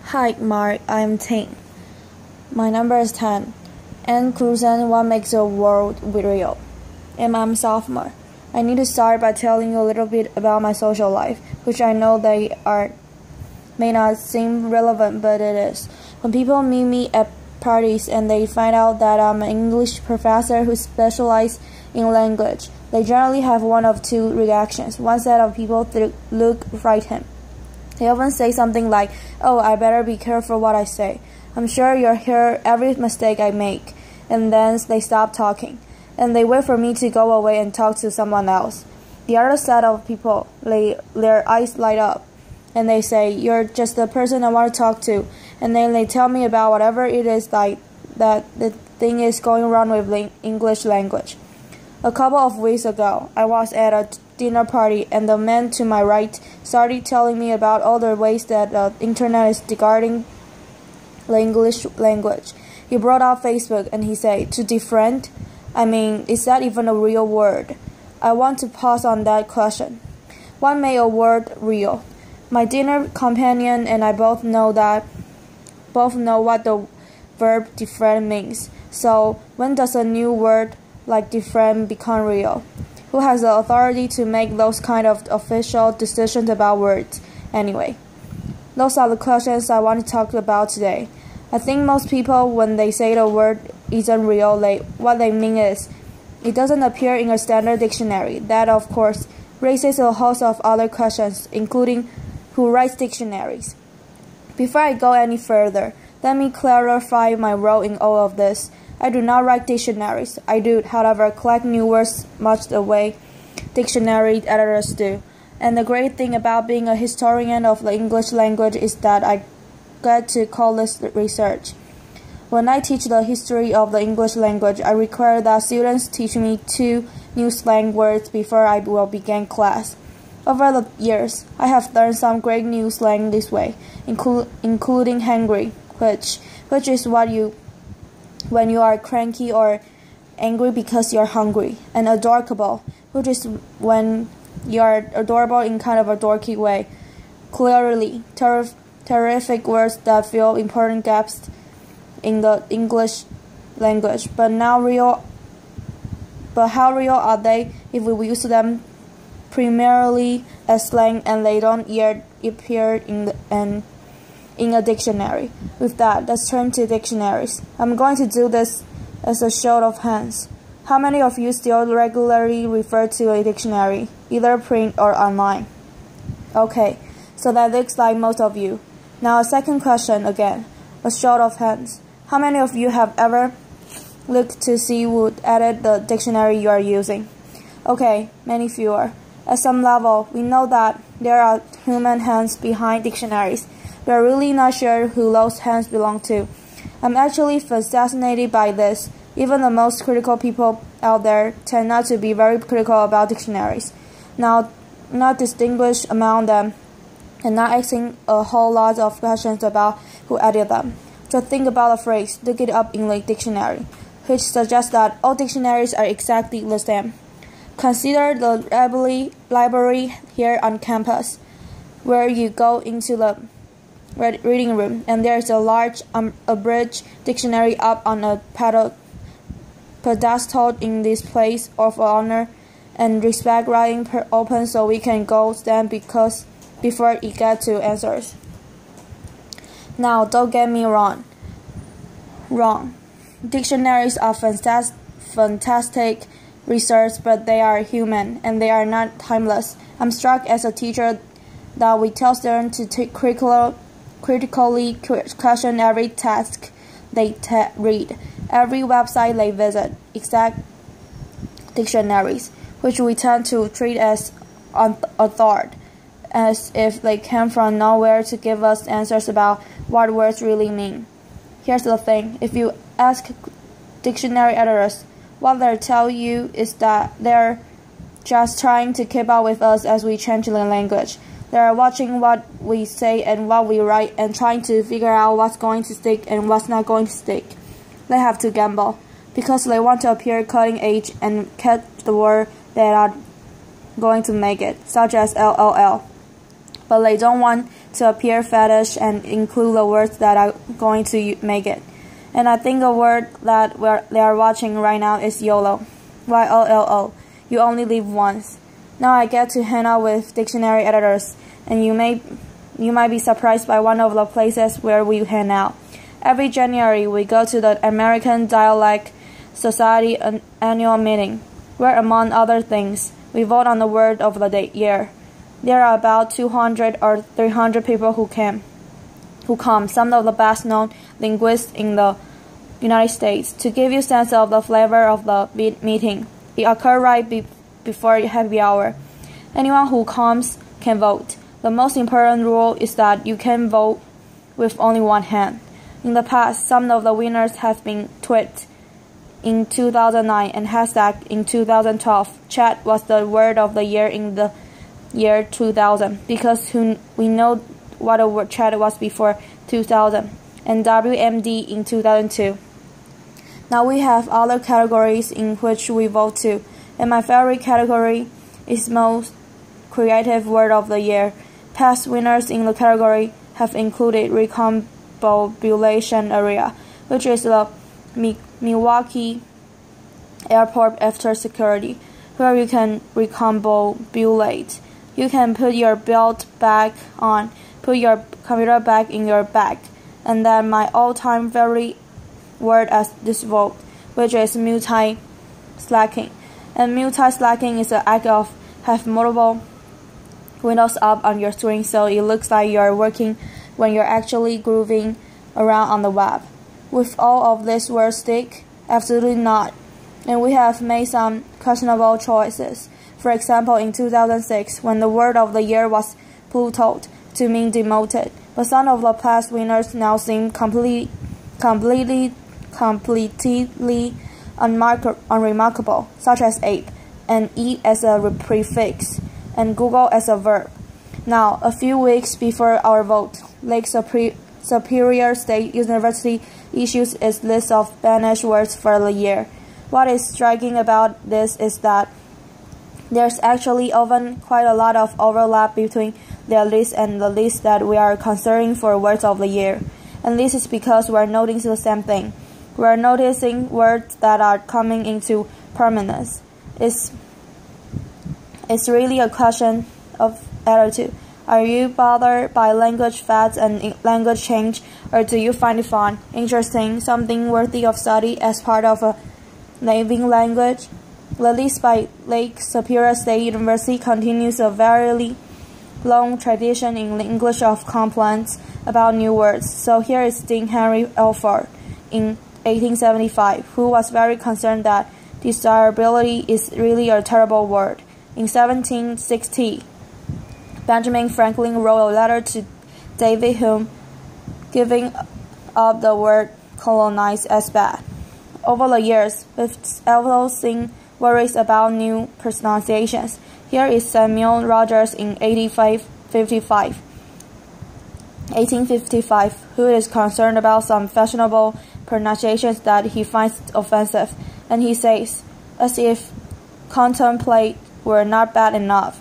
Hi, Mark. I'm 10. My number is 10. And Curzan, what makes the world real? And I'm sophomore. I need to start by telling you a little bit about my social life, which I know may not seem relevant, but it is. When people meet me at parties and they find out that I'm an English professor who specializes in language, they generally have one of two reactions. One set of people look frightened. They often say something like, "Oh, I better be careful what I say. I'm sure you'll hear every mistake I make." And then they stop talking, and they wait for me to go away and talk to someone else. The other set of people, their eyes light up, and they say, "You're just the person I want to talk to." And then they tell me about whatever it is like that the thing is going wrong with the English language. A couple of weeks ago, I was at a dinner party, and the man to my right started telling me about all the ways that the internet is discarding the English language. He brought up Facebook, and he said, "To defriend? I mean, is that even a real word?" I want to pause on that question. What made a word real? My dinner companion and I both know what the verb defriend means. So when does a new word like defriend become real? Who has the authority to make those kind of official decisions about words? Anyway, those are the questions I want to talk about today. I think most people, when they say the word isn't real, what they mean is, it doesn't appear in a standard dictionary. That, of course, raises a host of other questions, including who writes dictionaries. Before I go any further, let me clarify my role in all of this. I do not write dictionaries. I do, however, collect new words much the way dictionary editors do. And the great thing about being a historian of the English language is that I get to call this research. When I teach the history of the English language, I require that students teach me 2 new slang words before I will begin class. Over the years, I have learned some great new slang this way, including hangry, which is when you are cranky or angry because you're hungry, and adorkable, which is when you are adorable in kind of a dorky way. Clearly, terrific words that fill important gaps in the English language. But how real are they if we use them primarily as slang and they don't yet appear in a dictionary? With that, let's turn to dictionaries. I'm going to do this as a show of hands. How many of you still regularly refer to a dictionary, either print or online? Okay, so that looks like most of you. Now a second question again, a show of hands. How many of you have ever looked to see who added the dictionary you are using? Okay, many fewer. At some level, we know that there are human hands behind dictionaries. We are really not sure who those hands belong to. I'm actually fascinated by this. Even the most critical people out there tend not to be very critical about dictionaries. Now, not distinguish among them, and not asking a whole lot of questions about who added them. Just think about the phrase, "look it up in the dictionary," which suggests that all dictionaries are exactly the same. Consider the library here on campus, where you go into the reading room, and there is a large abridged dictionary up on a pedestal in this place of honor and respect, writing open so we can go stand before it gets to answers. Now, don't get me wrong. Dictionaries are fantastic research, but they are human and they are not timeless. I'm struck as a teacher that we tell students to critically question every text they read, every website they visit, except dictionaries, which we tend to treat as authority, as if they came from nowhere to give us answers about what words really mean. Here's the thing, if you ask dictionary editors, what they'll tell you is that they're just trying to keep up with us as we change the language. They're watching what we say and what we write and trying to figure out what's going to stick and what's not going to stick. They have to gamble, because they want to appear cutting edge and catch the word that are going to make it, such as LOL. But they don't want to appear fetish and include the words that are going to make it. And I think a word that they are watching right now is YOLO. YOLO. You only live once. Now I get to hang out with dictionary editors, and you might be surprised by one of the places where we hang out. Every January, we go to the American Dialect Society annual meeting, where, among other things, we vote on the word of the year. There are about 200 or 300 people who come, some of the best-known linguists in the United States. To give you a sense of the flavor of the meeting, it occurs right before happy hour. Anyone who comes can vote. The most important rule is that you can vote with only one hand. In the past, some of the winners have been tweeted in 2009 and hashtag in 2012. Chat was the word of the year in the year 2000 because we know what a word chat was before 2000, and WMD in 2002. Now we have other categories in which we vote too, and my favorite category is most creative word of the year. Past winners in the category have included recombobulation area, which is the Milwaukee Airport after security, where you can recombobulate. You can put your belt back on, put your computer back in your bag, and then my all-time favorite word as this vote, which is multi-slacking. And multi-slacking is the act of have multiple windows up on your screen so it looks like you're working when you're actually grooving around on the web. With all of these words stick? Absolutely not. And we have made some questionable choices. For example, in 2006, when the word of the year was plutoed to mean demoted, but some of the past winners now seem completely unremarkable, such as ape, and eat as a prefix, and Google as a verb. Now, a few weeks before our vote, Lake Superior State University issues its list of banished words for the year. What is striking about this is that there's actually often quite a lot of overlap between their list and the list that we are considering for words of the year. And this is because we're noticing the same thing. We're noticing words that are coming into permanence. It's really a question of attitude. Are you bothered by language fads and language change, or do you find it fun, interesting, something worthy of study as part of a living language? The list by Lake Superior State University continues a very long tradition in English of complaints about new words. So here is Dean Henry Alford in 1875, who was very concerned that desirability is really a terrible word. In 1760, Benjamin Franklin wrote a letter to David Hume giving up the word colonize as bad. Over the years, we've also seen worries about new pronunciations. Here is Samuel Rogers in 1855, who is concerned about some fashionable pronunciations that he finds offensive, and he says, as if contemplate were not bad enough,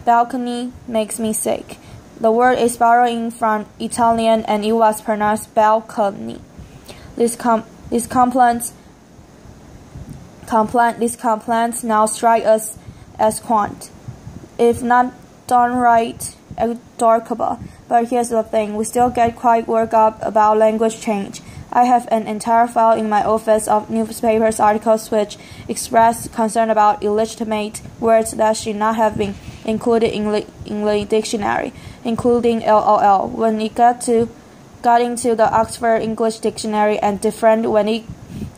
balcony makes me sick. The word is borrowing from Italian and it was pronounced balcony. These complaints now strike us as quaint, if not downright adorable. But here's the thing, we still get quite worked up about language change. I have an entire file in my office of newspapers articles which express concern about illegitimate words that should not have been included in the dictionary, including LOL, when it got into the Oxford English Dictionary, and different when it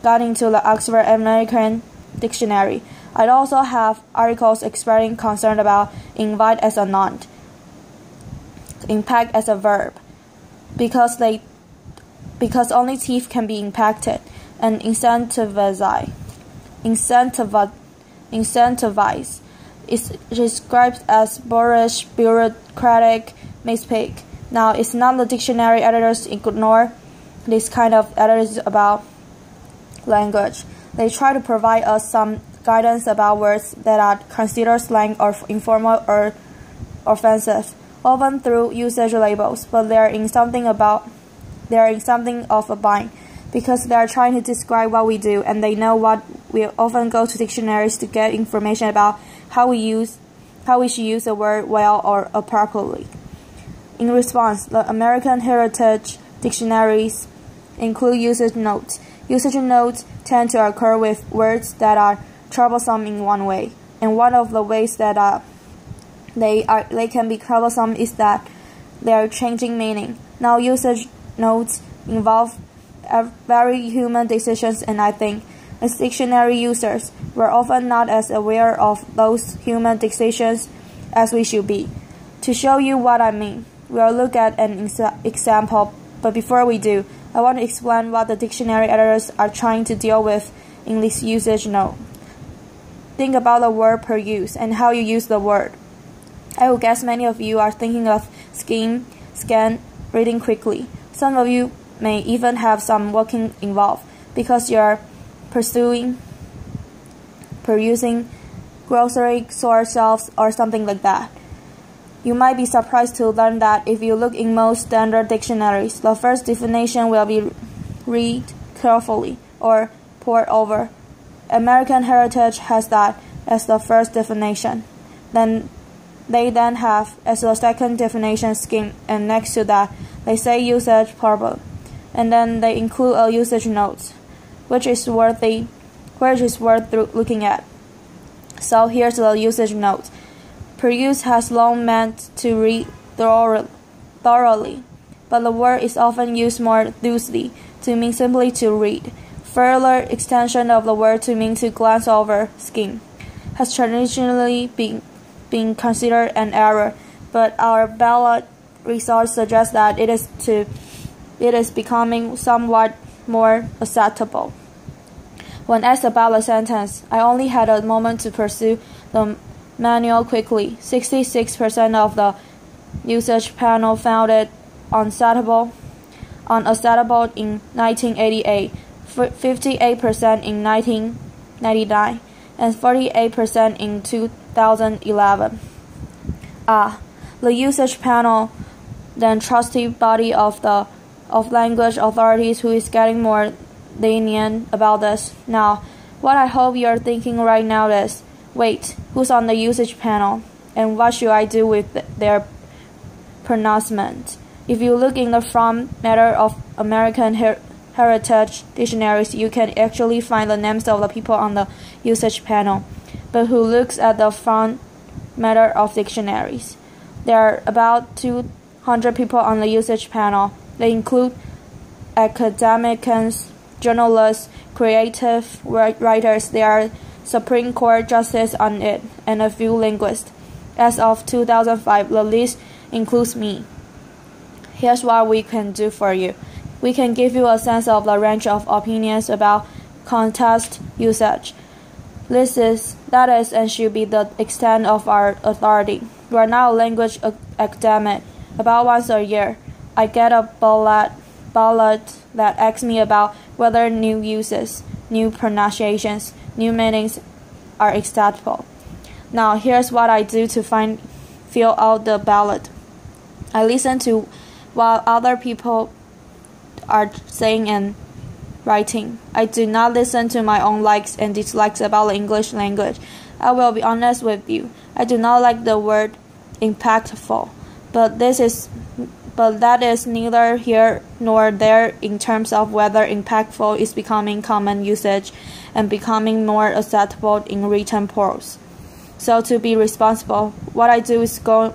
got into the Oxford American Dictionary. I'd also have articles expressing concern about invite as a noun, impact as a verb, because only thief can be impacted, and incentivize is described as boorish, bureaucratic, misspeak. Now, it's not the dictionary editors ignore this kind of attitudes about language. They try to provide us some guidance about words that are considered slang or informal or offensive. often through usage labels, but they are in something of a bind, because they are trying to describe what we do, and they know what we often go to dictionaries to get information about how we should use a word well or appropriately. In response, the American Heritage dictionaries include usage notes. Usage notes tend to occur with words that are troublesome in one way, and one of the ways that they can be troublesome is that they are changing meaning. Now, usage notes involve very human decisions, and I think as dictionary users, we're often not as aware of those human decisions as we should be. To show you what I mean, we'll look at an example, but before we do, I want to explain what the dictionary editors are trying to deal with in this usage note. Think about the word per use and how you use the word. I will guess many of you are thinking of skim, scan, reading quickly. Some of you may even have some walking involved because you are perusing grocery store shelves or something like that. You might be surprised to learn that if you look in most standard dictionaries, the first definition will be read carefully or pore over. American Heritage has that as the first definition. They then have as the second definition skim, and next to that they say usage problem, and then they include a usage note, which is worth looking at. So here's the usage note. Per use has long meant to read thoroughly, but the word is often used more loosely to mean simply to read. Further extension of the word to mean to glance over, skim, has traditionally been considered an error, but our ballot research suggests that it is becoming somewhat more acceptable. When asked about the sentence, I only had a moment to pursue the manual quickly. 66% of the usage panel found it unacceptable in 1988, 58% in 1999, and 48% in 2011. The usage panel, then trusted body of language authorities, who is getting more lenient about this. Now, what I hope you're thinking right now is, wait, who's on the usage panel, and what should I do with their pronouncement? If you look in the front matter of American Heritage dictionaries, you can actually find the names of the people on the usage panel. But who looks at the front matter of dictionaries? There are about 200 people on the usage panel. They include academics, journalists, creative writers. There are Supreme Court justices on it, and a few linguists. As of 2005, the list includes me. Here's what we can do for you. We can give you a sense of the range of opinions about context usage. That is and should be the extent of our authority. We are not a language academic. About once a year, I get a ballot that asks me about whether new uses, new pronunciations, new meanings are acceptable. Now, here's what I do to fill out the ballot. I listen to what other people are saying and writing. I do not listen to my own likes and dislikes about the English language. I will be honest with you. I do not like the word impactful, but that is neither here nor there in terms of whether impactful is becoming common usage and becoming more acceptable in written prose. So to be responsible, what I do is go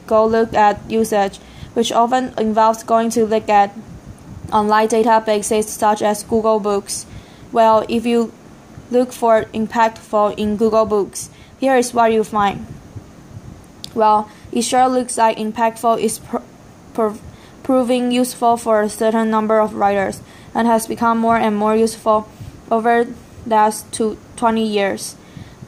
look at usage, which often involves going to look at online databases such as Google Books. Well, if you look for impactful in Google Books, here is what you find. Well, it sure looks like impactful is proving useful for a certain number of writers and has become more and more useful over the last 20 years.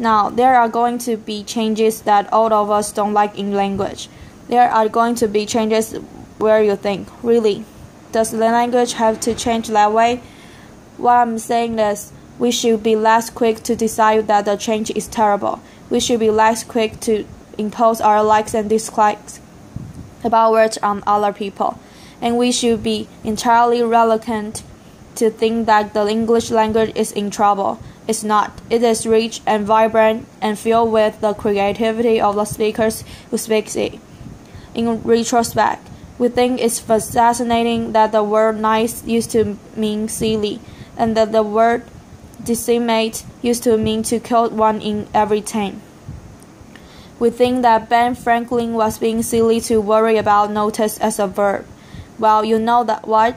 Now, there are going to be changes that all of us don't like in language. There are going to be changes where you think, really, does the language have to change that way? What I'm saying is, we should be less quick to decide that the change is terrible. We should be less quick to impose our likes and dislikes about words on other people, and we should be entirely reluctant to think that the English language is in trouble. It's not. It is rich and vibrant and filled with the creativity of the speakers who speak it. In retrospect, we think it's fascinating that the word nice used to mean silly, and that the word decimate used to mean to kill one in every 10. We think that Ben Franklin was being silly to worry about notice as a verb. Well, you know that what?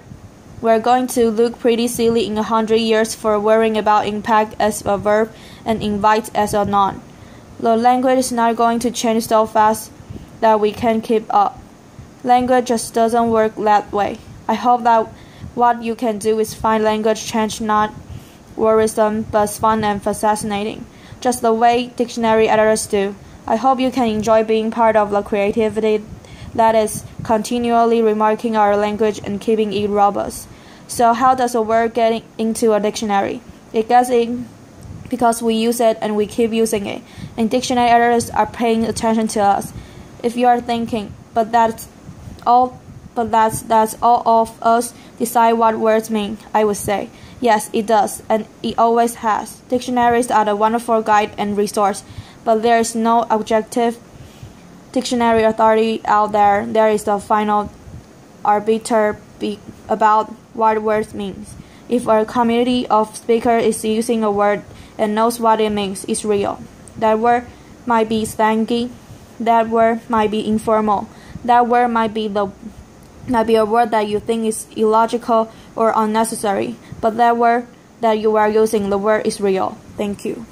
We're going to look pretty silly in 100 years for worrying about impact as a verb and invite as a noun. The language is not going to change so fast that we can keep up. Language just doesn't work that way. I hope that what you can do is find language change not worrisome but fun and fascinating, just the way dictionary editors do. I hope you can enjoy being part of the creativity that is continually remarking our language and keeping it robust. So how does a word get into a dictionary? It gets in because we use it and we keep using it, and dictionary editors are paying attention to us. If you are thinking, but that's all of us decide what words mean, I would say, yes, it does, and it always has. Dictionaries are a wonderful guide and resource, but there is no objective dictionary authority out there. There is the final arbiter about what words means. If a community of speakers is using a word and knows what it means, it's real. That word might be slangy. That word might be informal. That word might be a word that you think is illogical or unnecessary. But that word that you are using, the word is real. Thank you.